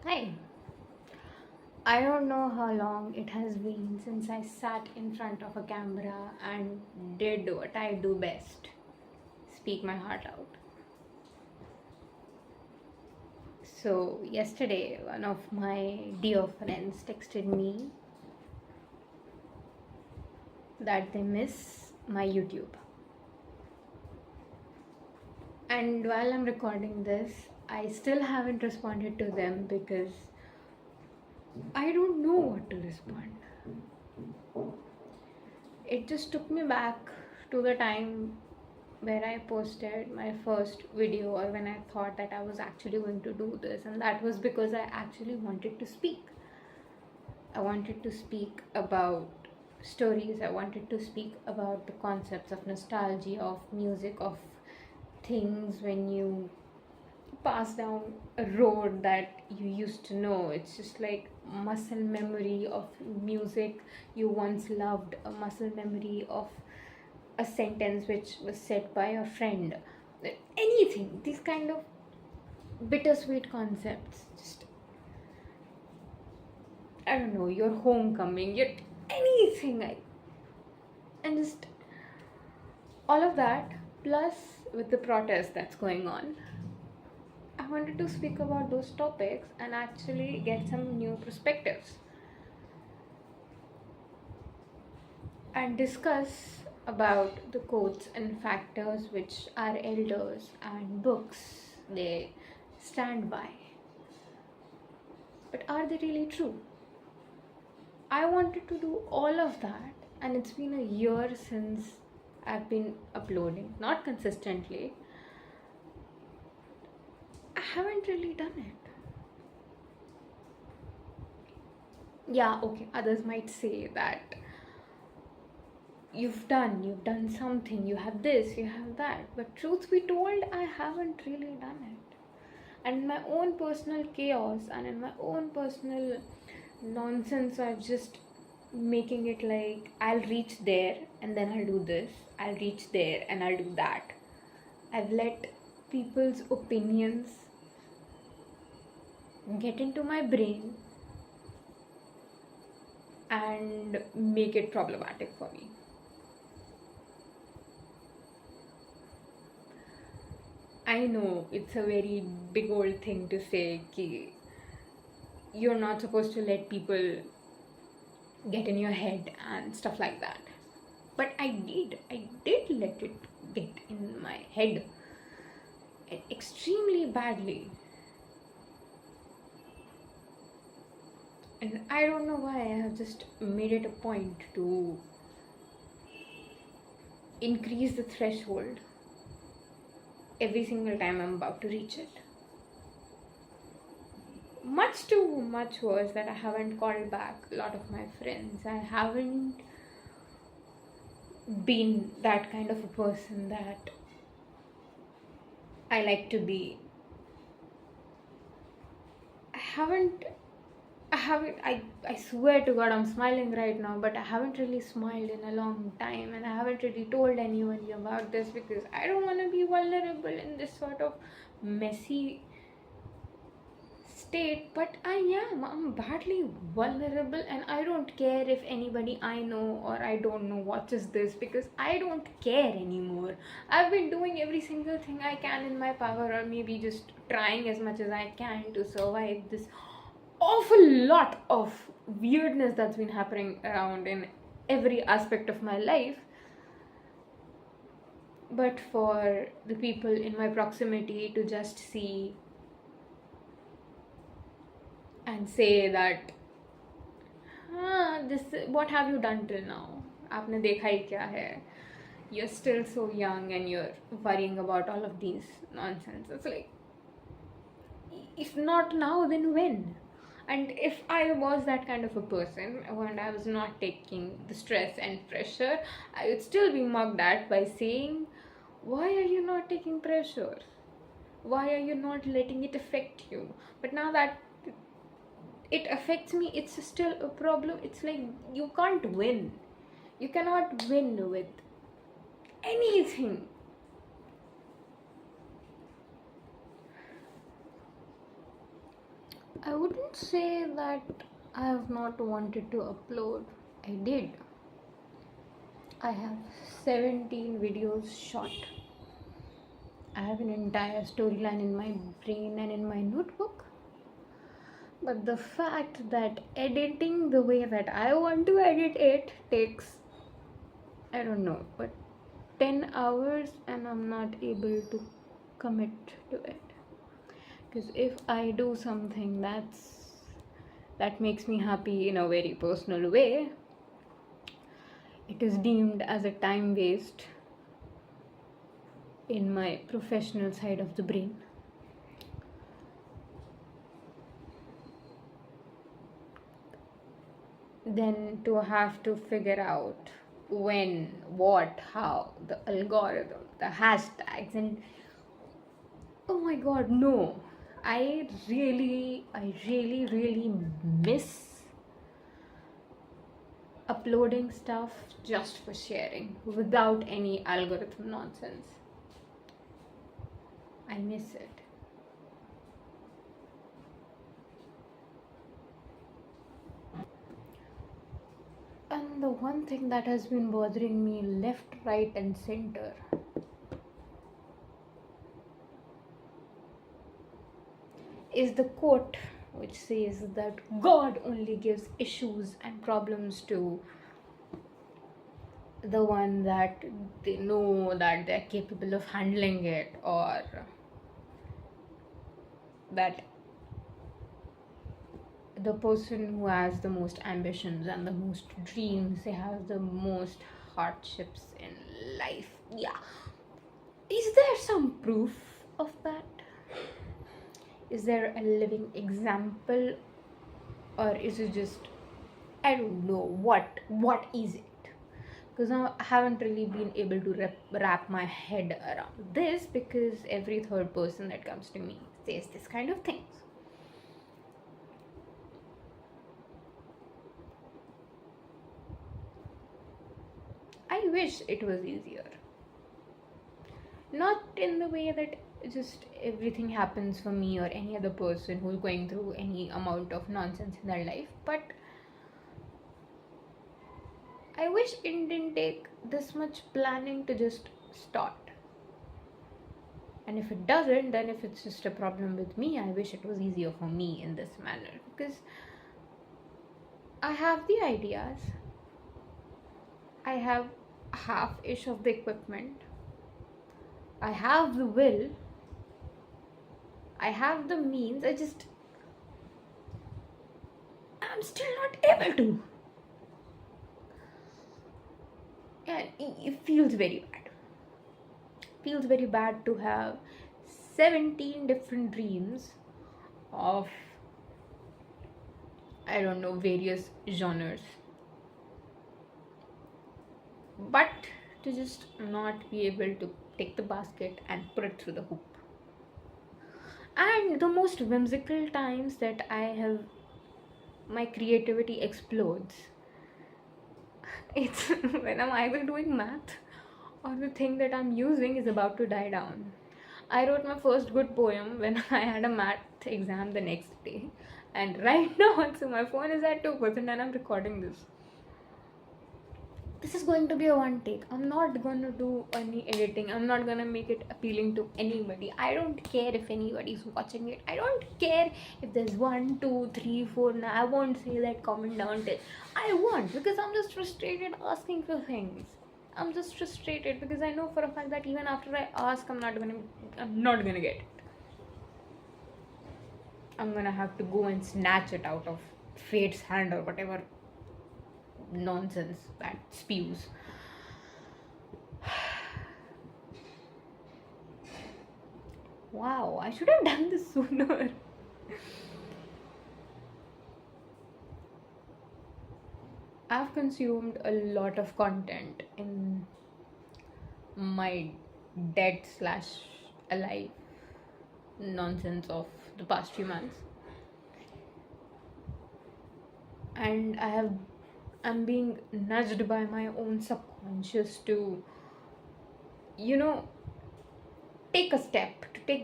Hi. I don't know how long it has been since I sat in front of a camera and did what I do best, speak my heart out. So, yesterday, one of my dear friends texted me that they miss my YouTube. And while I'm recording this, I still haven't responded to them because I don't know what to respond. It just took me back to the time where I posted my first video, or when I thought that I was actually going to do this, and that was because I actually wanted to speak. I wanted to speak about stories, I wanted to speak about the concepts of nostalgia, of music, of things when you pass down a road that you used to know. It's just like muscle memory of music you once loved, a muscle memory of a sentence which was said by a friend. Anything, these kind of bittersweet concepts. Just, I don't know, your homecoming, your anything. And just all of that, plus with the protest that's going on, I wanted to speak about those topics and actually get some new perspectives and discuss about the quotes and factors which our elders and books they stand by. But are they really true? I wanted to do all of that, and it's been a year since I've been uploading, not consistently. I haven't really done it. Yeah, okay, others might say that you've done something, you have this, you have that, but truth be told, I haven't really done it. And in my own personal chaos and in my own personal nonsense, I've just making it like I'll reach there and then I'll do this, I'll reach there and I'll do that. I've let people's opinions get into my brain and make it problematic for me. I know it's a very big old thing to say ki you're not supposed to let people get in your head and stuff like that. But I did let it get in my head extremely badly. And I don't know why I have just made it a point to increase the threshold every single time I'm about to reach it. Much too much worse that I haven't called back a lot of my friends. I haven't been that kind of a person that I like to be. I swear to God, I'm smiling right now, but I haven't really smiled in a long time, and I haven't really told anybody about this because I don't want to be vulnerable in this sort of messy state. But I'm badly vulnerable, and I don't care if anybody I know or I don't know watches this because I don't care anymore. I've been doing every single thing I can in my power, or maybe just trying as much as I can to survive this awful lot of weirdness that's been happening around in every aspect of my life. But for the people in my proximity to just see and say that this, what have you done till now, आपने देखा ही क्या है, you're still so young and you're worrying about all of these nonsense. It's like, if not now, then when? And if I was that kind of a person, when I was not taking the stress and pressure, I would still be mocked at by saying, why are you not taking pressure? Why are you not letting it affect you? But now that it affects me, it's still a problem. It's like you can't win. You cannot win with anything. I wouldn't say that I have not wanted to upload. I did. I have 17 videos shot. I have an entire storyline in my brain and in my notebook. But the fact that editing the way that I want to edit it takes, I don't know, but 10 hours, and I'm not able to commit to it. Because if I do something that makes me happy in a very personal way, it is deemed as a time waste in my professional side of the brain. Then to have to figure out when, what, how, the algorithm, the hashtags, and oh my god, no. I really miss uploading stuff just for sharing without any algorithm nonsense. I miss it. And the one thing that has been bothering me left, right, and center is the quote which says that God only gives issues and problems to the one that they know that they're capable of handling it, or that the person who has the most ambitions and the most dreams, they have the most hardships in life. Yeah. Is there some proof of that? Is there a living example, or is it just, I don't know, what is it? Because I haven't really been able to wrap my head around this, because every third person that comes to me says this kind of things. I wish it was easier. Not in the way that just everything happens for me or any other person who's going through any amount of nonsense in their life, but I wish it didn't take this much planning to just start. And if it doesn't, then if it's just a problem with me, I wish it was easier for me in this manner, because I have the ideas, I have half-ish of the equipment, I have the will, I have the means, I'm still not able to. And it feels very bad. Feels very bad to have 17 different dreams of, I don't know, various genres, but to just not be able to take the basket and put it through the hoop. And the most whimsical times that my creativity explodes, it's when I'm either doing math or the thing that I'm using is about to die down. I wrote my first good poem when I had a math exam the next day, and right now also my phone is at 2% and I'm recording this. This is going to be a one take. I'm not going to do any editing. I'm not going to make it appealing to anybody. I don't care if anybody's watching it. I don't care if there's 1, 2, 3, 4. Now I won't say that comment down till I won't, because I'm just frustrated asking for things. I'm just frustrated because I know for a fact that even after I ask, I'm not gonna get it. I'm gonna have to go and snatch it out of fate's hand or whatever nonsense that spews. Wow, I should have done this sooner. I've consumed a lot of content in my dead / alive nonsense of the past few months, and I'm being nudged by my own subconscious to, take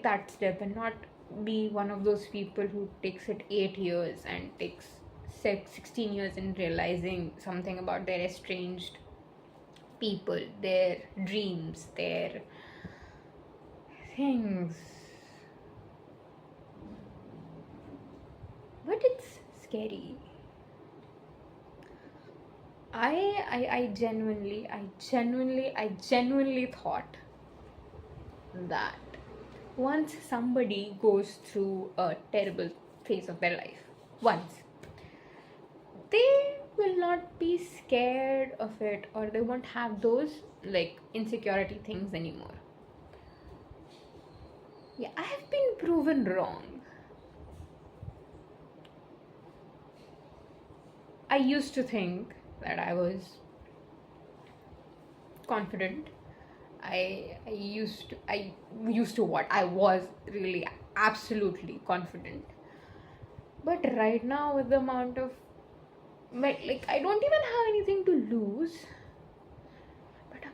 that step and not be one of those people who takes it 8 years and takes 16 years in realizing something about their estranged people, their dreams, their things. But it's scary. I genuinely thought that once somebody goes through a terrible phase of their life, once, they will not be scared of it, or they won't have those like insecurity things anymore. Yeah, I have been proven wrong. I used to think that I was confident. I was really absolutely confident. But right now, with the amount of, like, I don't even have anything to lose. But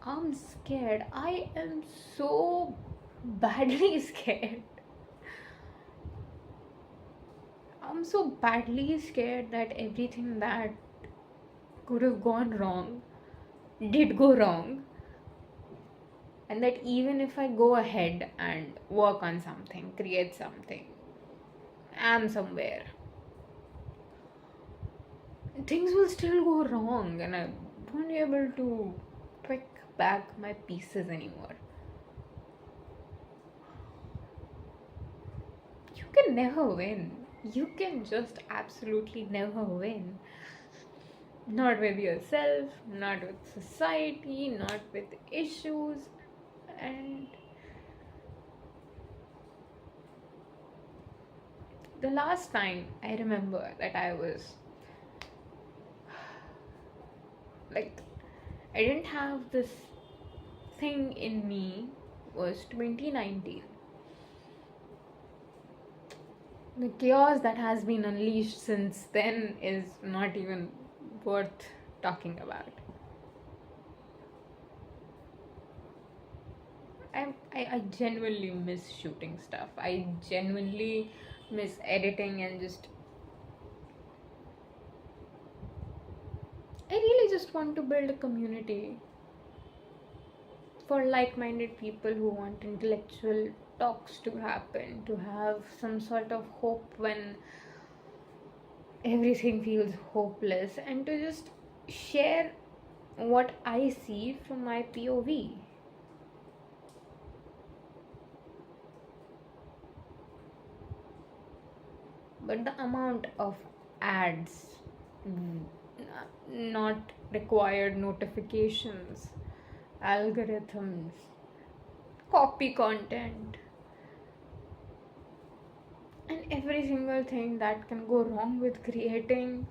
I'm scared. I am so badly scared. I'm so badly scared that everything that could have gone wrong did go wrong, and that even if I go ahead and work on something, create something, am somewhere, things will still go wrong and I won't be able to pick back my pieces anymore. You can never win. You can just absolutely never win. Not with yourself, not with society, not with issues. And the last time I remember that I was like, I didn't have this thing in me was 2019. The chaos that has been unleashed since then is not even worth talking about. I genuinely miss shooting stuff. I genuinely miss editing and just. I really just want to build a community for like-minded people who want intellectual talks to happen, to have some sort of hope when everything feels hopeless, and to just share what I see from my POV. But the amount of ads, not required notifications, algorithms, copy content, and every single thing that can go wrong with creating,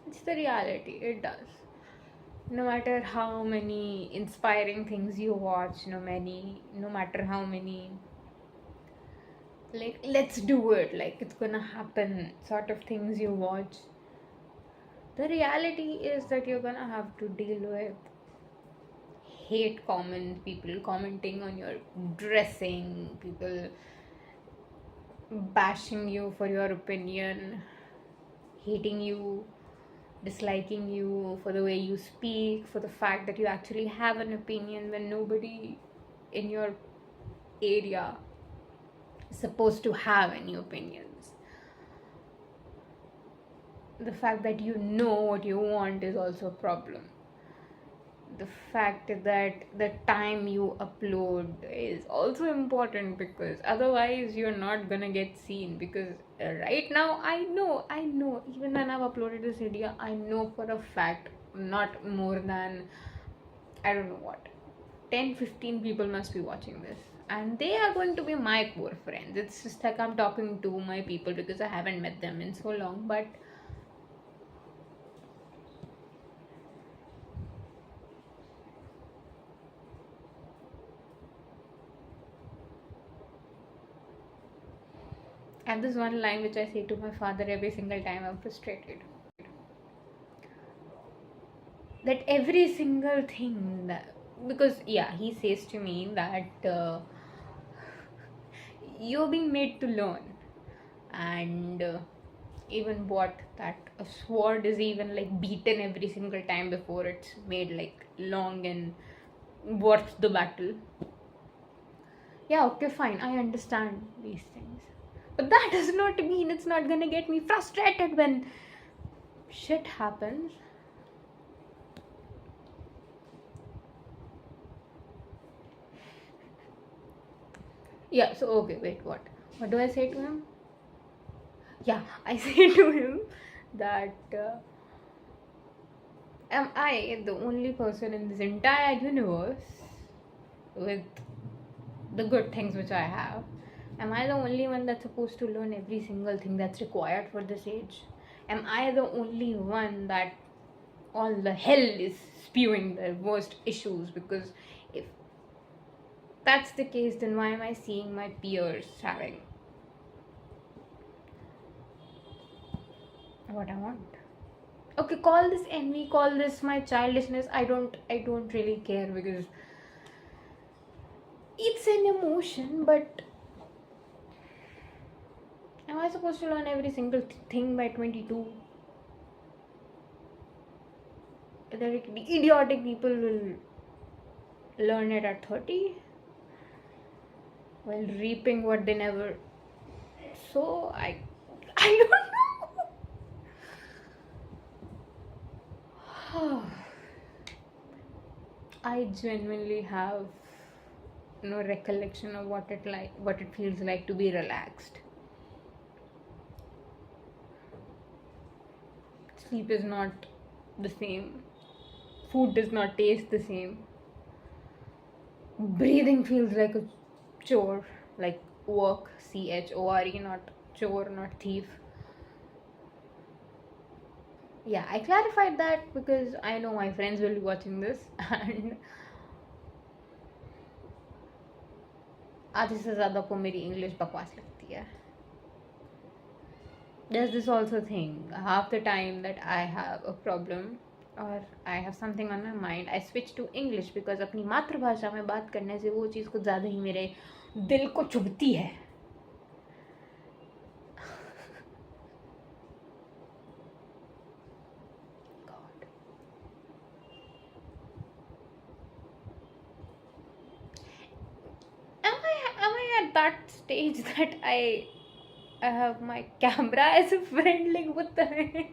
it's the reality. It does. No matter how many inspiring things you watch, no matter how many, like, let's do it, like it's gonna happen sort of things you watch, the reality is that you're gonna have to deal with hate comments, people commenting on your dressing, people bashing you for your opinion, hating you, disliking you for the way you speak, for the fact that you actually have an opinion when nobody in your area is supposed to have any opinions. The fact that you know what you want is also a problem. The fact that the time you upload is also important, because otherwise you're not gonna get seen. Because right now I know even when I've uploaded this video, I know for a fact not more than, I don't know what, 10-15 people must be watching this, and they are going to be my core friends. It's just like I'm talking to my people because I haven't met them in so long. But and this one line which I say to my father every single time I'm frustrated, that every single thing that, because yeah, he says to me that you're being made to learn, and even what that a sword is even like beaten every single time before it's made like long and worth the battle. Yeah, okay, fine, I understand these things, but that does not mean it's not gonna get me frustrated when shit happens. Yeah, so okay, wait, what do I say to him? Yeah, I say to him that am I the only person in this entire universe with the good things which I have? Am I the only one that's supposed to learn every single thing that's required for this age? Am I the only one that all the hell is spewing the worst issues? Because if that's the case, then why am I seeing my peers having what I want? Okay, call this envy, call this my childishness. I don't really care, because it's an emotion, but am I supposed to learn every single thing by 22? The idiotic people will learn it at 30 while reaping what they never. So I don't know. I genuinely have no recollection of what it feels like to be relaxed. Sleep is not the same. Food does not taste the same. Breathing feels like a chore, like work, chore, not chore, not thief. Yeah, I clarified that because I know my friends will be watching this, and आधे से ज़्यादा को मेरी English बकवास लगती है. There's this also thing, half the time that I have a problem or I have something on my mind, I switch to English because अपनी मातृभाषा में बात करने से वो चीज़ कुछ ज़्यादा ही मेरे दिल को चुभती है. God. Am I at that stage that I have my camera as a friend? Like, what the heck?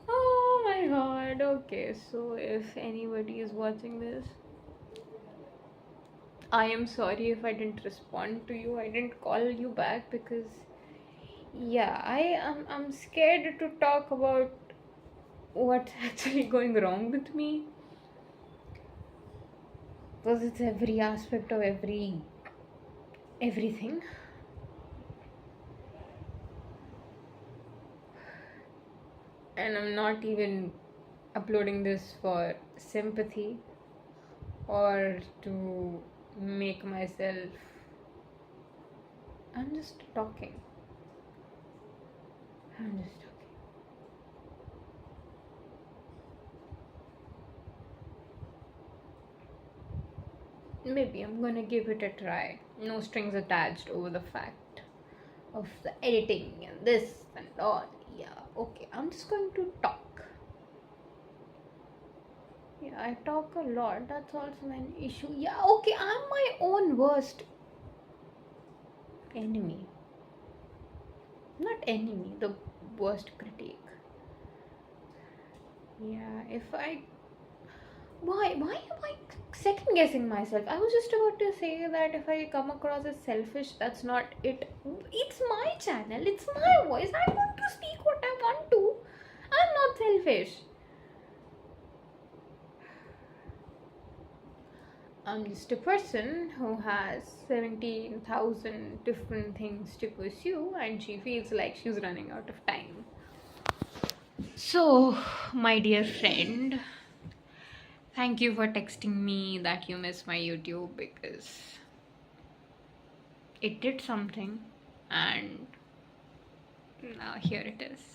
Oh my god. Okay, so if anybody is watching this, I am sorry if I didn't respond to you. I didn't call you back because yeah, I'm scared to talk about what's actually going wrong with me, because it's every aspect of everything. And I'm not even uploading this for sympathy or to make myself. I'm just talking. Maybe I'm gonna give it a try. No strings attached over the fact of the editing and this and all. Yeah, okay, I'm just going to talk. Yeah, I talk a lot. That's also an issue. Yeah, okay, I'm my own worst enemy. Not enemy, the worst critique. Yeah, why am I second guessing myself? I was just about to say that if I come across as selfish, that's not it. It's my channel, it's my voice. I want to speak what I want to. I'm not selfish. I'm just a person who has 17,000 different things to pursue, and she feels like she's running out of time. So, my dear friend, thank you for texting me that you miss my YouTube, because it did something, and now here it is.